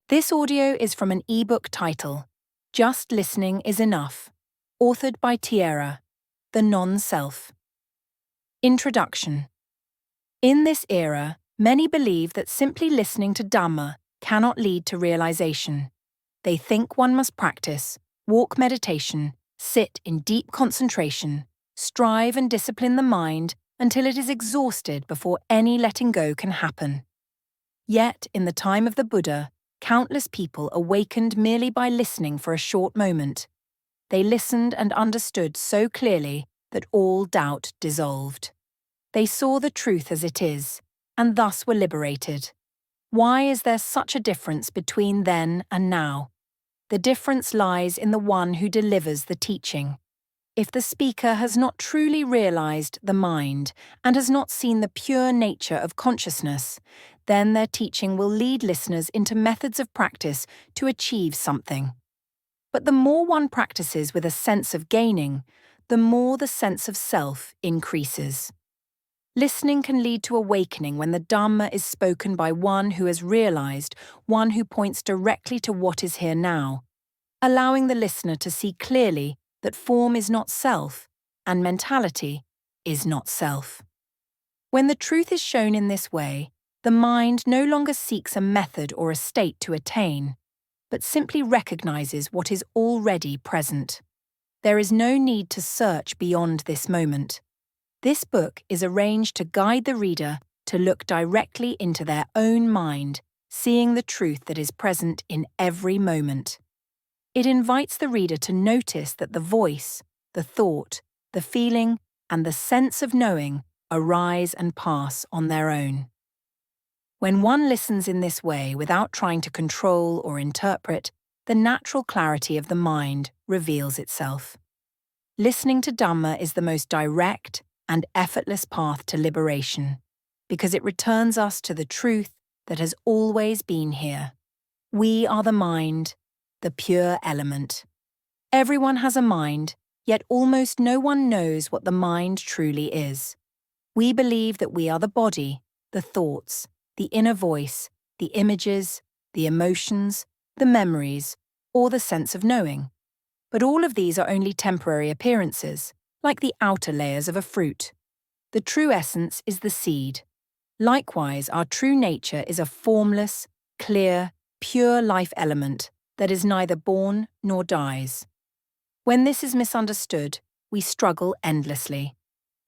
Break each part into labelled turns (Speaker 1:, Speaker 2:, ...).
Speaker 1: This audio is from an ebook title, Just Listening is Enough, authored by Tierra, The Non-Self. Introduction. In this era, many believe that simply listening to Dhamma cannot lead to realization. They think one must practice, walk meditation, sit in deep concentration, strive and discipline the mind until it is exhausted before any letting go can happen. Yet, in the time of the Buddha, countless people awakened merely by listening for a short moment. They listened and understood so clearly that all doubt dissolved. They saw the truth as it is, and thus were liberated. Why is there such a difference between then and now? The difference lies in the one who delivers the teaching. If the speaker has not truly realized the mind and has not seen the pure nature of consciousness, then their teaching will lead listeners into methods of practice to achieve something. But the more one practices with a sense of gaining, the more the sense of self increases. Listening can lead to awakening when the Dhamma is spoken by one who has realized, one who points directly to what is here now, allowing the listener to see clearly that form is not self, and mentality is not self. When the truth is shown in this way, the mind no longer seeks a method or a state to attain, but simply recognizes what is already present. There is no need to search beyond this moment. This book is arranged to guide the reader to look directly into their own mind, seeing the truth that is present in every moment. It invites the reader to notice that the voice, the thought, the feeling, and the sense of knowing arise and pass on their own. When one listens in this way without trying to control or interpret, the natural clarity of the mind reveals itself. Listening to Dhamma is the most direct and effortless path to liberation, because it returns us to the truth that has always been here. We are the mind, the pure element. Everyone has a mind, yet almost no one knows what the mind truly is. We believe that we are the body, the thoughts, the inner voice, the images, the emotions, the memories, or the sense of knowing. But all of these are only temporary appearances, like the outer layers of a fruit. The true essence is the seed. Likewise, our true nature is a formless, clear, pure life element that is neither born nor dies. When this is misunderstood, we struggle endlessly.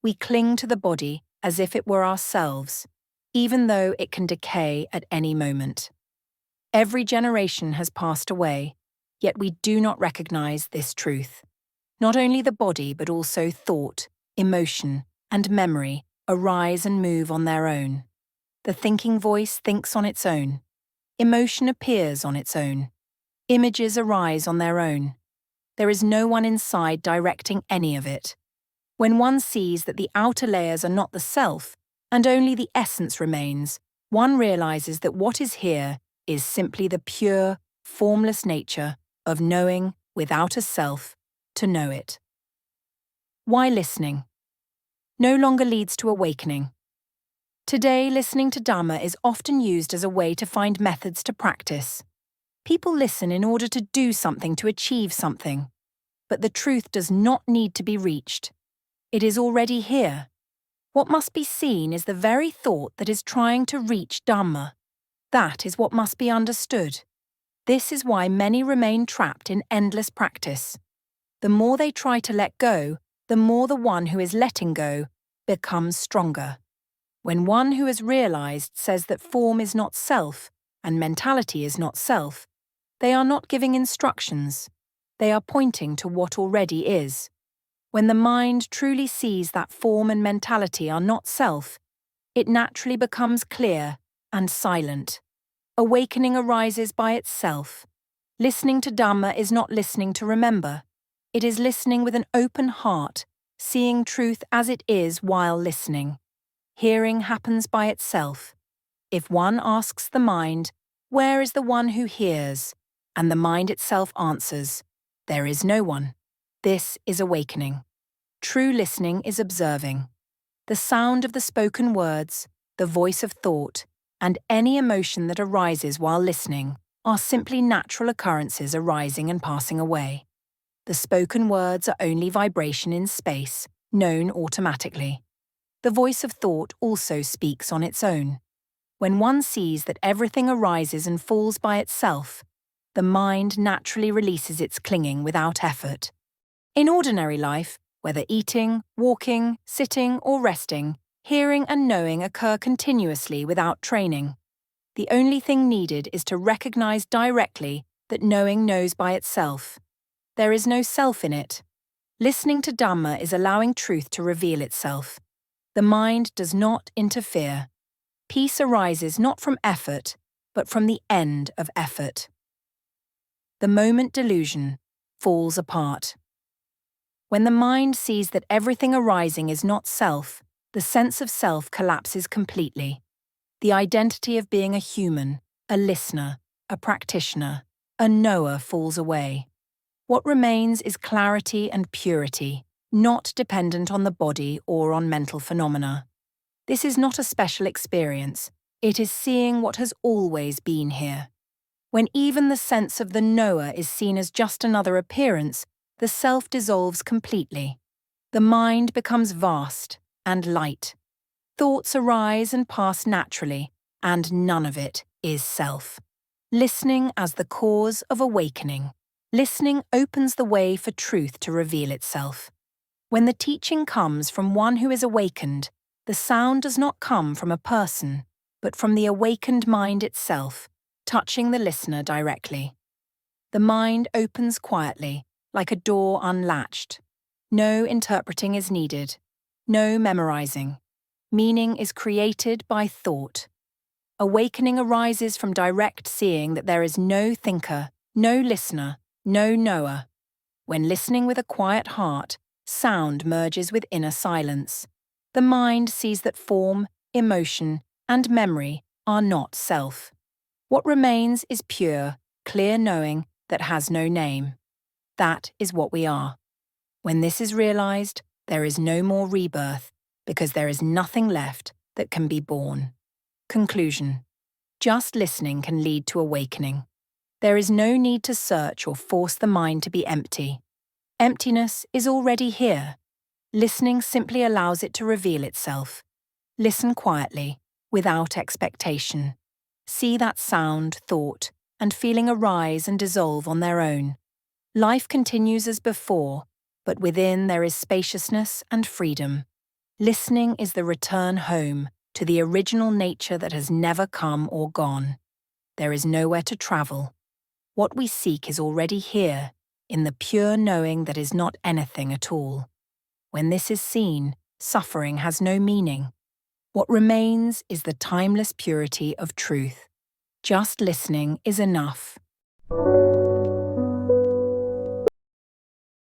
Speaker 1: We cling to the body as if it were ourselves, even though it can decay at any moment. Every generation has passed away, yet we do not recognize this truth. Not only the body, but also thought, emotion, and memory arise and move on their own. The thinking voice thinks on its own. Emotion appears on its own. Images arise on their own. There is no one inside directing any of it. When one sees that the outer layers are not the self, and only the essence remains, one realizes that what is here is simply the pure, formless nature of knowing without a self to know it. Why listening? No longer leads to awakening. Today, listening to Dhamma is often used as a way to find methods to practice. People listen in order to do something to achieve something. But the truth does not need to be reached. It is already here. What must be seen is the very thought that is trying to reach Dhamma. That is what must be understood. This is why many remain trapped in endless practice. The more they try to let go, the more the one who is letting go becomes stronger. When one who has realized says that form is not self and mentality is not self, they are not giving instructions. They are pointing to what already is. When the mind truly sees that form and mentality are not self, it naturally becomes clear and silent. Awakening arises by itself. Listening to Dhamma is not listening to remember. It is listening with an open heart, seeing truth as it is while listening. Hearing happens by itself. If one asks the mind, "Where is the one who hears?" and the mind itself answers, "There is no one." This is awakening. True listening is observing. The sound of the spoken words, the voice of thought, and any emotion that arises while listening are simply natural occurrences arising and passing away. The spoken words are only vibration in space, known automatically. The voice of thought also speaks on its own. When one sees that everything arises and falls by itself, the mind naturally releases its clinging without effort. In ordinary life, whether eating, walking, sitting, or resting, hearing and knowing occur continuously without training. The only thing needed is to recognize directly that knowing knows by itself. There is no self in it. Listening to Dhamma is allowing truth to reveal itself. The mind does not interfere. Peace arises not from effort, but from the end of effort. The moment delusion falls apart. When the mind sees that everything arising is not self, the sense of self collapses completely. The identity of being a human, a listener, a practitioner, a knower falls away. What remains is clarity and purity, not dependent on the body or on mental phenomena. This is not a special experience. It is seeing what has always been here. When even the sense of the knower is seen as just another appearance, the self dissolves completely. The mind becomes vast and light. Thoughts arise and pass naturally, and none of it is self. Listening as the cause of awakening. Listening opens the way for truth to reveal itself. When the teaching comes from one who is awakened, the sound does not come from a person, but from the awakened mind itself, touching the listener directly. The mind opens quietly, like a door unlatched. No interpreting is needed, no memorizing. Meaning is created by thought. Awakening arises from direct seeing that there is no thinker, no listener, no knower. When listening with a quiet heart, sound merges with inner silence. The mind sees that form, emotion, and memory are not self. What remains is pure, clear knowing that has no name. That is what we are. When this is realized, there is no more rebirth, because there is nothing left that can be born. Conclusion. Just listening can lead to awakening. There is no need to search or force the mind to be empty. Emptiness is already here. Listening simply allows it to reveal itself. Listen quietly, without expectation. See that sound, thought, and feeling arise and dissolve on their own. Life continues as before, but within there is spaciousness and freedom. Listening is the return home to the original nature that has never come or gone. There is nowhere to travel. What we seek is already here, in the pure knowing that is not anything at all. When this is seen, suffering has no meaning. What remains is the timeless purity of truth. Just listening is enough.